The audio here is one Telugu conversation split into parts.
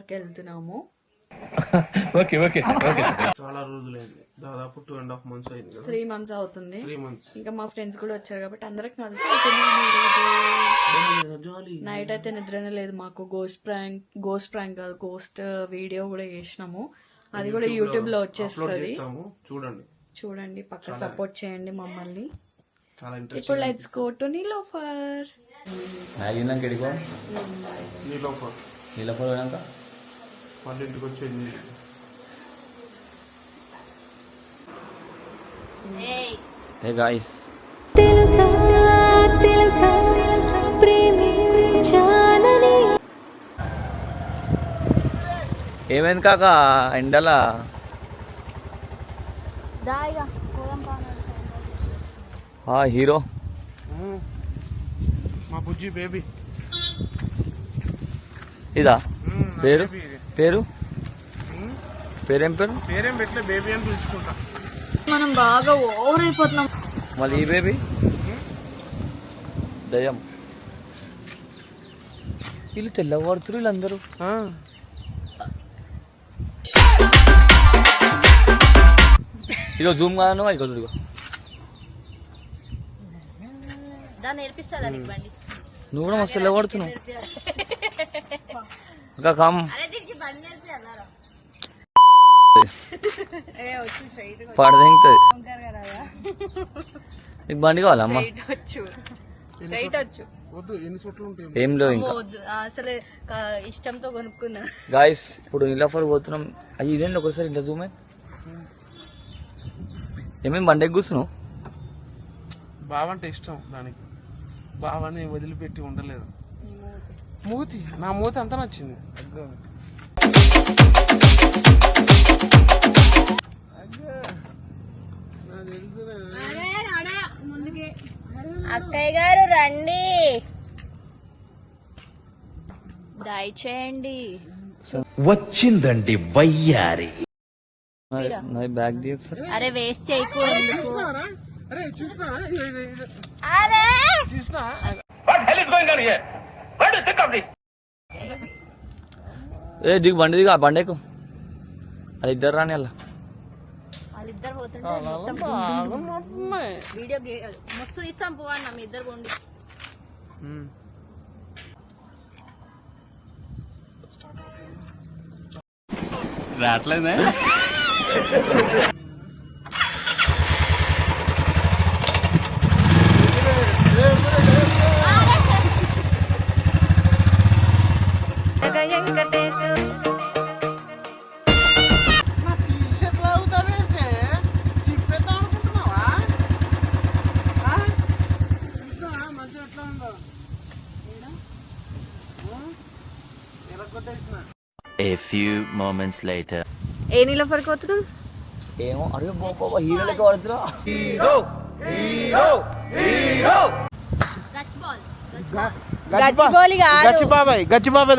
పార్క్ వెళ్తున్నాము. Okay okay okay. చాలా రోజులైంది, దాదాపు 2.5 months అయింది కదా. 3 months అవుతుంది. 3 months. ఇంకా మా ఫ్రెండ్స్ కూడా వచ్చారు కాబట్టి అందరికి జాలీ. నైట్ అయితే నిద్రనే లేదు మాకు. గోస్ట్ ప్రాంక్ కాదు, గోస్ట్ వీడియో కూడా చేసినాము. అది కూడా యూట్యూబ్ లో వచ్చేస్తుంది, చూడండి. పక్క సపోర్ట్ చేయండి మమ్మల్ని. ఇప్పుడు లెట్స్ గో టు నీలోఫర్. ఇంటికి వచ్చేది. హే గాయ్స్, ఏమైంది కాక ఎండలా? హీరో మా బుజ్జి బేబీ. ఇదా పేరు? పేరేం పేరు? పేరేం పెట్టలే, బేబీ అని పిలుచుకుంటా. మనం బాగా ఓవర్ అయిపోతున్నాం. మళ్ళీ ఈ బేబీ దయ్యం. వీళ్ళు తెల్లవారుతురు వీళ్ళందరూ. ఇదో జూమ్ కాను ఇక చూడు. నువ్వు కూడా మస్తు తెల్లవాడుతున్నావు. ఇంకా కామ్ పడదింగుతుంది. నీకు బండి కావాలా అమ్మా? ఏం లేవు ఇంకా. అసలు ఇష్టంతో కొనుక్కున్నా. గాయస్ ఇప్పుడు నీలోఫర్ పోతున్నాం. అయ్యి ఇదేంటి ఒకసారి ఇంట్లో జూమే. ఏమేమి బండి ఎక్కి కూర్చున్నావు? బావంటే ఇష్టం దానికి, బావని వదిలిపెట్టి ఉండలేదు. మూతి, నా మూతి అంతా నచ్చింది. అక్కయ్య గారు రండి, దయచేయండి. వచ్చిందండి వయ్యారి. బ్యాగ్ ది ఒకసారి. అరే వేస్ట్ చేయకూడదు. అరే చూసినా ఏ దిగు బండి దిగు. ఆ బండి ఎక్కు. అది ఇద్దరు రాని అలా వాళ్ళిద్దరు పోతుంటే వీడియో మస్తు తీస్తాం. పోవన్నా మీ ఇద్దరు పోండి. రావట్లేదే. A few moments later. ఏ నీలోఫర్ కోతున్నాడు ఏమో. అరే బాబా హీరో లెక్క పడుతురా. గచ్చిబాబాయ్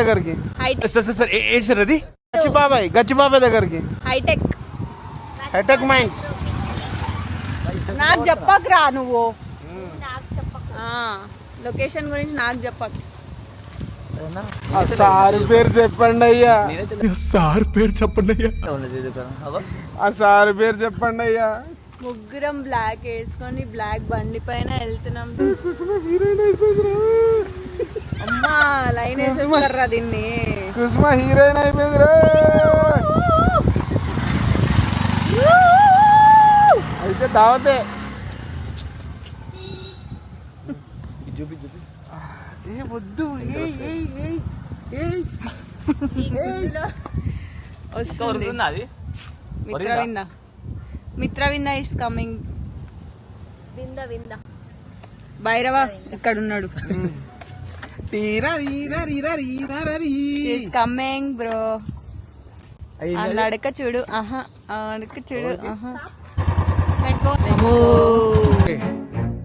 దగ్గరికి. ఏంటి సార్ అది? గచ్చిబాబాయ్ దగ్గరికి. Hitech minds. నాకు చెప్పకరా నువ్వు. లొకేషన్ గురించి నాకు చెప్పక. సార్ పేరు చెప్పండి అయ్యా. సార్ పేరు చెప్పండి అయ్యా. ఆ సార్ పేరు చెప్పండి అయ్యా. ముగ్గురం బ్లాక్ వేసుకొని బ్లాక్ బండి పైన వెళ్తున్నాం. అమ్మా లైన్ వేసుకున్నారా దీన్ని. కుసుమ హీరోయిన్ అయిపోయింది. అయితే దావతే. ఏ వద్దు. Mitravinda is coming. వింద భైరవ ఇక్కడ ఉన్నాడు. Coming bro. నడక చూడు. నడక చూడు.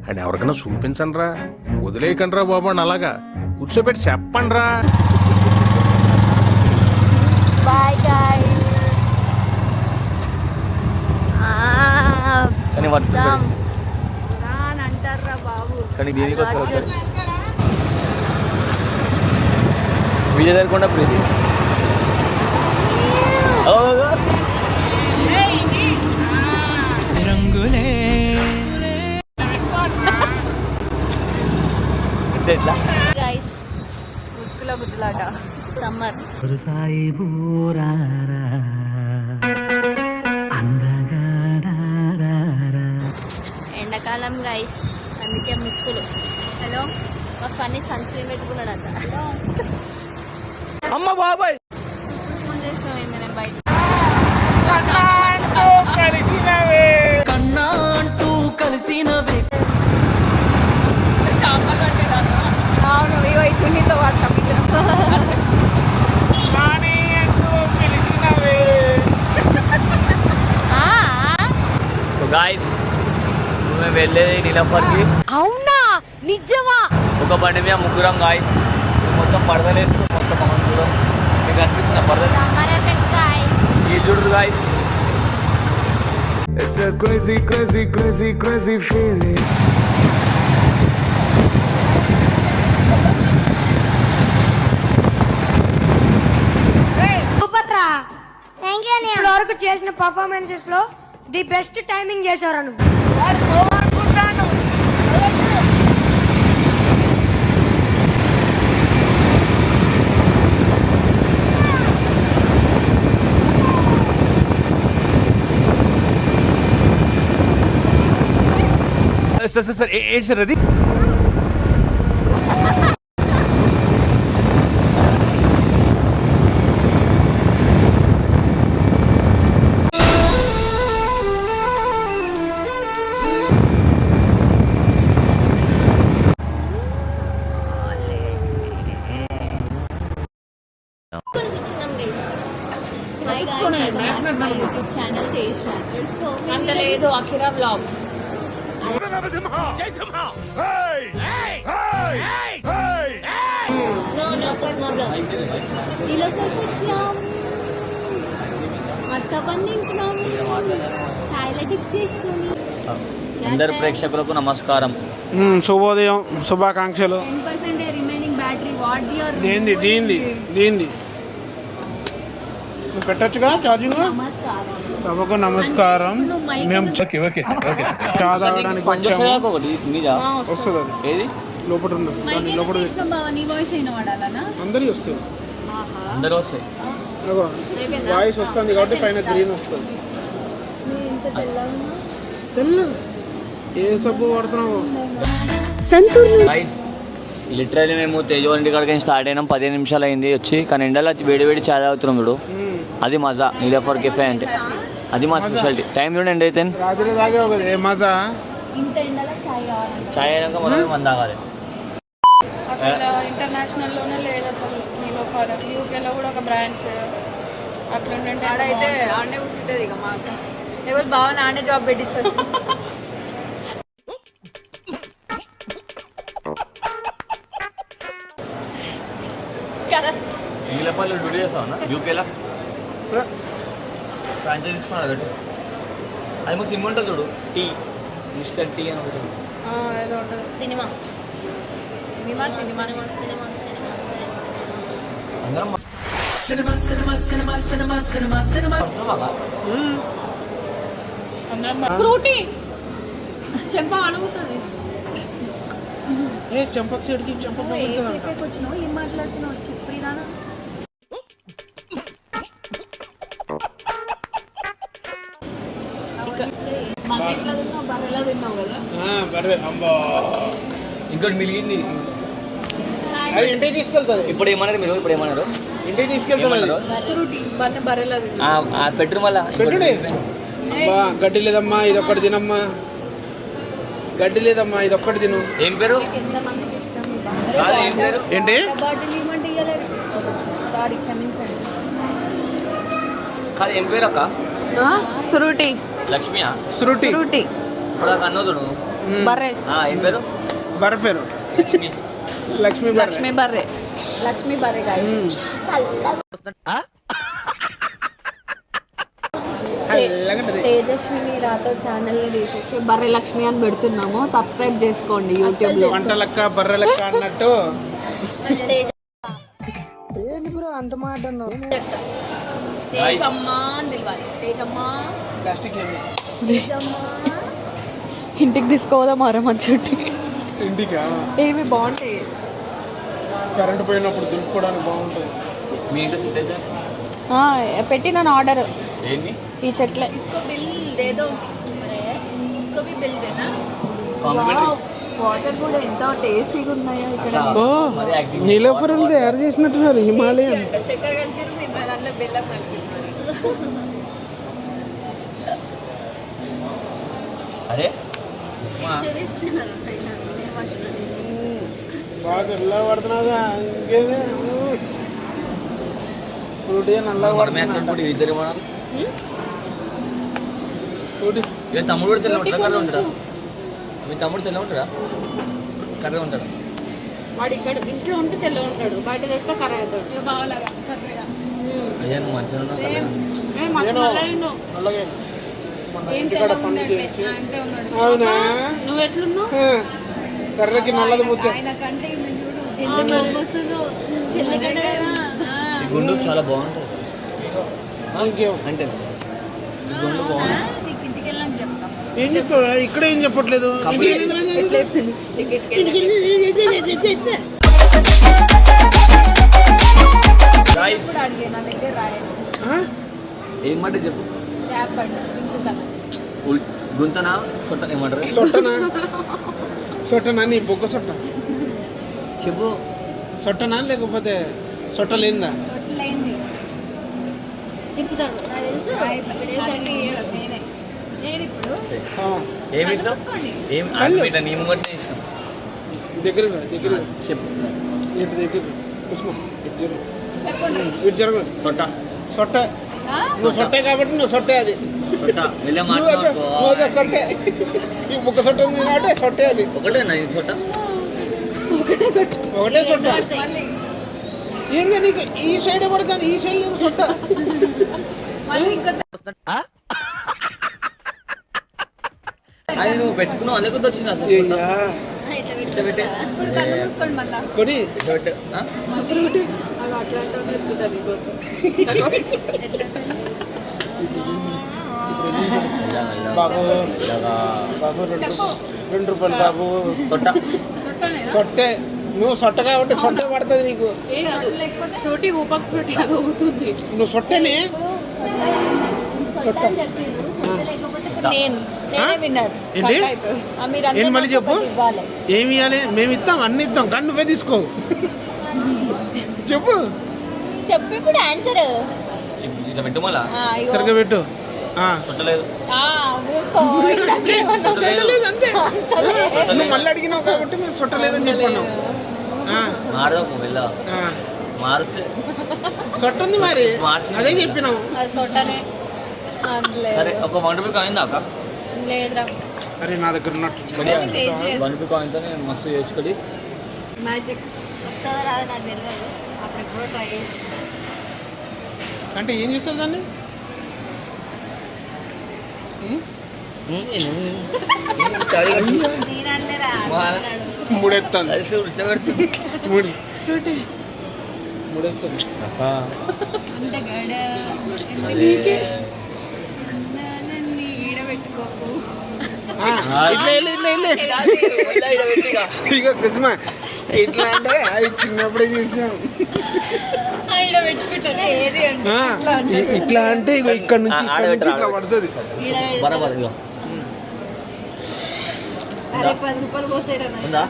అని ఎవరికైనా చూపించండి రా, వదిలేయకండి రా బాబు అని అలాగా కూర్చోబెట్టి చెప్పండి రా. Bye guys. అంటారా బాబు. విజయ్ దగ్గర ప్రీతి ఎట్లా గైస్ ముసుగుల బుద్ధులాట. సమ్మర్ ఎండాకాలం గైస్, అందుకే ముసుగులు. హలో, మా పని సన్ క్రీమ్ పెట్టుకున్నాడంట. అమ్మ బాబాయ్ ఫోన్ చేస్తామైంది నేను బయట. అవును, ఇగో ఈ చున్నీతో వాడతాం గాయస్ మేము వెళ్ళేది నీలఫర్కి. అవునా, నిజమా? ఒక బండి మీద ముగ్గురం గాయస్. మొత్తం పడదలేదు, మొత్తం మనం చూడం. మీకు అనిపిస్తున్న పడద సమ్మర్ ఎఫెక్ట్ గైస్. ఈ చూడరు guys. It's a crazy, crazy, crazy, crazy feeling. Super రా. ఇప్పటి వరకు చేసిన పర్ఫార్మెన్సెస్ లో ది బెస్ట్ టైమింగ్ చేశారు నువ్వు. సార్ ఏంటి సార్ అది? యూట్యూబ్ ఛానల్ చేసిన అంత లేదు. అఖిరా వ్లాగ్స్. మక్క పండించినాం, సాయిల టిప్స్ చేసుకుని. అందరు ప్రేక్షకులకు నమస్కారం. శుభోదయం, శుభాకాంక్షలు. 10% రిమైనింగ్ బ్యాటరీ. వాట్ యువర్ దీంది నువ్వు పెట్టచ్చుగా ఛార్జింగ్. నమస్కారం. సభకు నమస్కారం. మేము చా తాగడానికి వచ్చాము. ఒకటి మీద వస్తుంది అది ఏది లోపల ఉన్నది, దాన్ని లోపల నీ వాయిస్ అయిన వాడాలనా? అందరి వస్తుంది. అందరూ వస్తాయి. వాయిస్ వస్తుంది కాబట్టి పైన గ్రీన్ వస్తుంది. తెల్లగా ఏ సబ్బు వాడుతున్నావు? గైస్ లిటరల్లీ మేము తేజవాళ్ళ కాడికి స్టార్ట్ అయినాం. 15 నిమిషాలు అయింది వచ్చి. కానీ ఎండలో వేడి వేడి చాయ్ తాగుతున్నాం చూడు. అది మజా. నీలఫర్ కెఫే అంటే అది మా స్పెషాలిటీ. టైం చూడండి అయితే రాత్రి తాగే ఒక మజా. ఇంత ఎండలో చాయ్ కావాలి. చాయ్ అయినాక మనం మంది తాగాలి. అసలు ఇంటర్నేషనల్ లోనే లేదు అసలు నీలోఫర్. యూకేలో కూడా ఒక బ్రాంచ్ అట్లుండే. ఆడైతే ఆడనే కూర్చుంటుంది. ఇక మాకు ఎవరు బాగా నానే జాబ్ పెట్టిస్తారు. నీలపల్లి డ్యూటీ చేస్తావా యూకేలా? ఫ్రాంచైజ్ తీసుకున్నాడు పెట్టు. అది మా సిమ్ ఉంటుంది చూడు, టీ మిస్టర్ టీ అని ఉంటుంది. ఏదో ఉంటుంది. సినిమా సినిమా సినిమా అందరం ఫ్రూటీ చెంప అడుగుతుంది. ఏ చెంపకు చెడికి చెంపకు వచ్చినావు, ఏం మాట్లాడుతున్నావు? చెప్పి రానా? బర్రెలా తిన్నావు కదా. ఇంకోటి మిలిగింది. అది ఇంటికి తీసుకెళ్తుంది. ఇప్పుడు ఏమన్నారు మీరు? ఇప్పుడు ఏమన్నారు? ఇంటికి తీసుకెళ్తుంది. ఫ్రూటీ బర్రెలా తిన్నా. పెట్టు మళ్ళా. పెట్టుడే. అబ్బా గడ్డి లేదమ్మా, ఇది ఒక్కటి తినమ్మా. గడ్డి లేదమ్మా, ఇది ఒక్కటి తిను. ఏం పేరు? ఎంతమందికి ఇష్టం? కాదు, ఏం పేరు? ఏంటి బాటిల్ ఇవ్వమంటే ఇవ్వలేదు. సారీ, క్షమించండి. కాదు, ఏం పేరు అక్క? ఫ్రూటీ. లక్ష్మియా? శృతి. ఫ్రూటీ ఇప్పుడు అన్నో చూడు. బర్రె. ఏం పేరు? బర్రె పేరు లక్ష్మి. లక్ష్మి లక్ష్మీ బర్రె. లక్ష్మీ బర్రె గాయస్. తేజస్విని రాతో ఛానల్ ని తీసేసి బర్రె లక్ష్మి అని పెడుతున్నాము. సబ్స్క్రైబ్ చేసుకోండి యూట్యూబ్ లో. వంట లెక్క బర్రె లెక్క అన్నట్టు. అంత మాట తేజమ్మ అని పిలవాలి. తేజమ్మ, ప్లాస్టిక్ ఏంది తేజమ్మ. ఇంటికి తీసుకోదామారా మంచి ఇంటికా ఏవి బాగుంటాయి. కరెంట్ పోయినప్పుడు దులుపుకోవడానికి బాగుంటుంది. మీ ఇంట్లో సెట్ అయితే పెట్టినాను ఆర్డర్ ఏంటి ఈ చెట్లే. इसको बिल दे दो. अरे इसको भी बिल देना. కాంప్లిమెంటరీ వాటర్ కూడా ఎంత టేస్టీగా ఉన్నాయో ఇక్కడ. మరి యాక్టింగ్ నీలోఫర్లు తయారు చేసినట్టున్నారు హిమాలయన్. చక్కెర కలిపారు, మీ దాంట్లో బెల్లం కలిపారు. అరే బాగా తెల్లగా పడుతున్నావుగా ఇంకేదే ఫ్రూట్ నల్లగా పడుతున్నాడు. ఇద్దరు మనం ఫ్రూట్ ఇక తమ్ముడు కూడా తెల్ల ఉంటాడా కర్ర ఉంటాడా? మీ తమ్ముడు తెల్ల ఉంటాడా కర్ర ఉంటాడా? వాడు ఇక్కడ ఇంట్లో ఉంటే తెల్ల ఉంటాడు, బయట తెస్తే కర్ర అవుతాడు. బాగాలాగా అయ్యా నువ్వు మంచిగా ఉన్నావు కర్ర. నల్లగా మన ఇంటికాడ పని చేయించి అవునా నువ్వు ఎట్లున్నావు? కర్రకి నల్లది ముద్ద. ఈ గుండు చాలా బాగుంటుంది ఇంకేం అంటే ఈ గుండు బాగుంటుంది. ఇంటికి వెళ్ళని చెప్తాం. ఏం చెప్తావు ఇక్కడ ఏం చెప్పట్లేదు. Guys, ఇప్పుడు అడిగే నా దగ్గర రాయను. ఏం మాట చెప్పు. ట్యాప్ అండి ఇంకుతాను. గుంతనా సొట్ట ఏమంటారు? సొట్టనా నీ బొగ్గ సొట్ట చెప్పు. సొట్టనా లేకపోతే సొట్టలేందా? రొట్టెలైంది తిప్పుతాడు నాకు తెలుసు. నేనే. నేను ఇప్పుడు ఏమి ఇస్తాం? ఏం ఇట్లా నీ ముంగట్నే ఇస్తాం. దగ్గర చెప్పు. ఇటు దగ్గర కుసుమ ఇటు జరుగు ఇటు జరుగు. సొట్ట సొట్ట నువ్వు సొట్టే కాబట్టి నువ్వు సొట్టే అది. సొట్ట వెళ్ళే నువ్వు ఒక సొట్టే ఈ బుక్క సొట్ట ఉంది కాబట్టి సొట్టే అది. ఒకటేనా ఇది సొట్ట? ఒకటే సొట్ట. ఏంది నీకు ఈ సైడ్ పడుతుంది, ఈ సైడ్ లేదు సొట్ట. అది నువ్వు పెట్టుకున్నావు అందుకు వచ్చింది అసలు సొట్ట. ఇట్లా పెట్టే ఇప్పుడు కళ్ళు మూసుకోండి మళ్ళా. కొని ఇట్లా పెట్టే బాబు ఇలాగా బాబు 2 రూపాయలు బాబు. సొట్ట సొట్టే నువ్వు సొట్ట కాబట్టి సొట్ట పడుతుంది నీకు. లేకపోతే ఫ్రూటీ ఊపక్ ఫ్రూటీ అది ఊగుతుంది. నువ్వు సొట్టేనే సొట్ట. నేనే విన్నర్. ఏంటి ఏంటి మళ్ళీ చెప్పు. ఇవ్వాలి. ఏమి ఇవ్వాలి? మేము ఇస్తాం, అన్ని ఇస్తాం, కానీ నువ్వే తీసుకో. చెప్పు చెప్పు ఇప్పుడు ఆన్సర్. ఇట్లా పెట్టు మళ్ళా సరిగ్గా పెట్టు. సొట్టలేదు. మూసుకో. సొట్టలేదు అంతే. నువ్వు మళ్ళీ అడిగినావు కాబట్టి మేము సొట్టలేదని చెప్పన్నావు. మారదాము వెళ్ళా మార్చి సొట్ట ఉంది మరి అదే చెప్పినావు. అది సొట్టనే. సరే ఒక 1 రూపీ కాయిందా అక్క? లేదురా. అరే నా దగ్గర ఉన్నట్టు 1 రూపీ కాయిన్తో నేను మస్తు చేసుకొని మ్యాజిక్ వస్తుందో రాదు నాకు తెలియదు. అప్పుడెప్పుడు ట్రై చేసి అంటే ఏం చేస్తారు దాన్ని? నేనలేరా మూడెత్తాను ఇట్లా పెడుతుంది మూడేస్తాను. అంటే గడ ఈడబెట్టుకోకు. ఇట్లా ఇక కుసుమ ఇట్లా అంటే అవి చిన్నప్పుడే చూసాం. ఏది అంటే ఇట్లా అంటే ఇక ఇక్కడ నుంచి ఇట్లా పడుతుంది. బరాబర్ ఇగో అరే 10 రూపాయలు పోతాయి. ఉందా?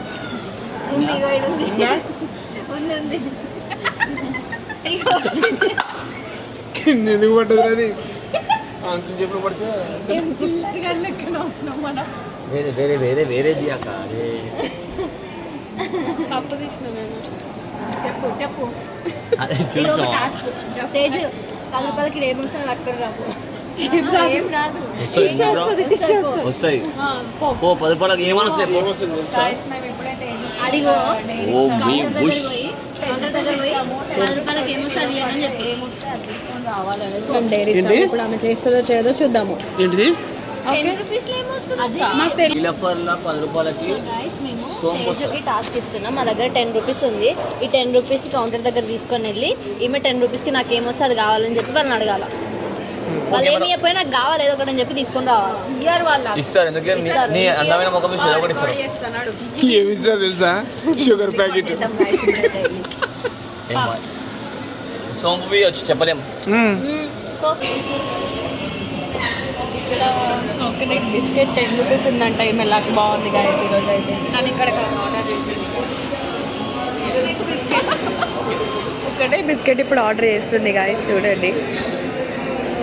ఉంది ఉంది ఉంది. కింద ఎందుకు పడ్డది అది? అంకుల్ చెప్పు పడితే చిల్లరగా లెక్కన వచ్చినాం మనం. వేరే వేరే వేరే వేరే దియాక తప్పు తీసిన నేను. చెప్పు చెప్పు. అదే ఇది ఒక చూసినావా? టాస్క్. తేజ్ 10 రూపాయలకి ఏమొస్తుంది పట్టుకొని రాకు. ఏం రాదు. వస్తాయి పో 10 రూపాయలకి ఏమని వస్తాయి పో. Guys, మేము ఎప్పుడైతే అడిగో ఓ మీ బుష్ కౌంటర్ దగ్గర పోయి 10 రూపాయలకి ఏమొస్తుంది అని చెప్పి ఏంటి? ఇప్పుడు ఆమె చేస్తుందో చేయదో చూద్దాము. ఏంటిది? 10 రూపీస్లో ఏమొస్తుంది? అది ఈ లఫర్ల 10 రూపాయలకి గైస్ మేము తేజుకి టాస్క్ ఇస్తున్నా. మా దగ్గర 10 రూపీస్ ఉంది. ఈ 10 రూపీస్ కౌంటర్ దగ్గర తీసుకొని వెళ్ళి ఈమె 10 రూపీస్కి నాకు ఏమొస్తే అది కావాలని చెప్పి వాళ్ళని అడగాల. వాళ్ళు ఏమి చెప్పినా నాకు కావాలి ఏదో ఒకటి అని చెప్పి తీసుకొని రావాలి. ఇస్తారు ఎందుకంటే నీ అందమైన ముఖం చూసి ఏదో ఒకటి ఇస్తారు. ఏమి ఇస్తా తెలుసా? Sugar packet. సోంపు వచ్చి చెప్పలేం. ఇక్కడ కోకోనట్ బిస్కెట్ 10 రూపీస్ ఉందంట. ఈ మెల్లాకి బాగుంది గాయస్ ఈరోజు అయితే. కానీ ఇక్కడ ఆర్డర్ చేసింది ఒకటే బిస్కెట్ ఇప్పుడు ఆర్డర్ చేస్తుంది గాయస్, చూడండి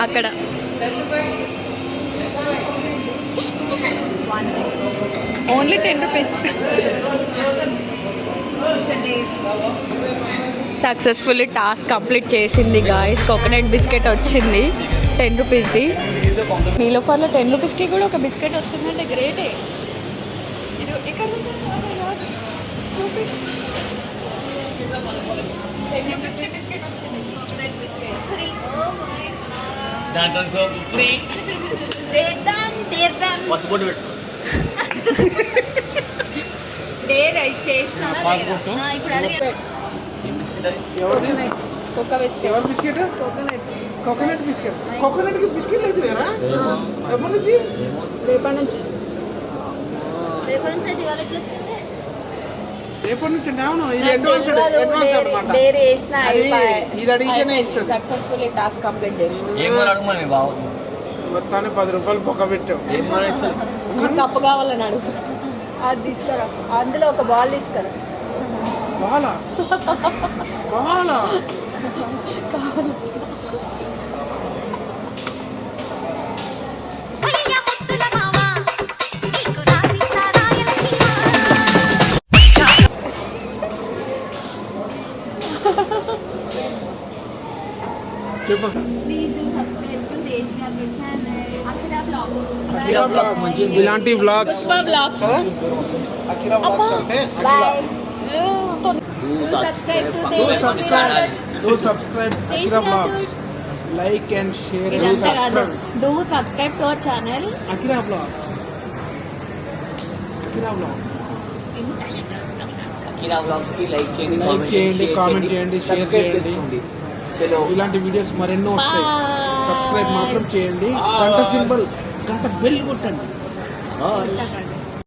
అక్కడ. Only 10 rupees. Successfully task complete చేసింది గాయస్. కోకోనట్ బిస్కెట్ వచ్చింది 10 రూపీస్ది. నీలోఫర్లో 10 రూపీస్కి కూడా ఒక బిస్కెట్ వస్తుందంటే గ్రేటే. ఇక్కడ చూపి 10 రూపీస్కి బిస్కెట్ వచ్చింది. కోకోనట్ బిస్కెట్ దాంట్లో సోంపు ఫ్రీ. పసుపు పెట్టు. చేసిన ఇప్పుడు అడిగే కోకో బిస్కెట్. ఎవరు biscuit? Coconut coconut biscuit. Coconut కి బిస్కెట్ అవుతున్నారా? ఎప్పటి నుంచి? రేపటి నుంచి. రేపటి నుంచి అయితే ఇవాళ ఎట్లా వచ్చింది? రేపటి నుంచి అవును. ఇది అడ్వాన్స్ అన్నమాట. డైరీ చేసిన ఇది అడిగితేనే ఇస్తుంది. సక్సెస్ఫుల్లీ టాస్క్ కంప్లీట్ చేసిన. ఏం అడగమని బాబు మొత్తాన్ని 10 రూపాయలు పొక్క పెట్టాం. ఏం ఇస్తారు? కప్పు కావాలని అడుగు. అది తీసుకురా, అందులో ఒక బాల్ తీసుకురా. బాలా బాలా చెప్పు. ఇలాంటి వ్లాగ్స్ అకిరా వ్లాగ్స్ అంటే do subscribe Akira Vlogs. Like and share and subscribe. Do subscribe to our channel. Akira Vlogs. Akira Vlogs. Akira vlogs కి లైక్ చేయండి, లైక్ చేయండి, కామెంట్ చేయండి, షేర్ చేయండి. ఇలాంటి వీడియోస్ మరెన్నో వస్తాయి. సబ్స్క్రైబ్ మాత్రం చేయండి. గంట సింబల్, గంట బెల్ కొట్టండి.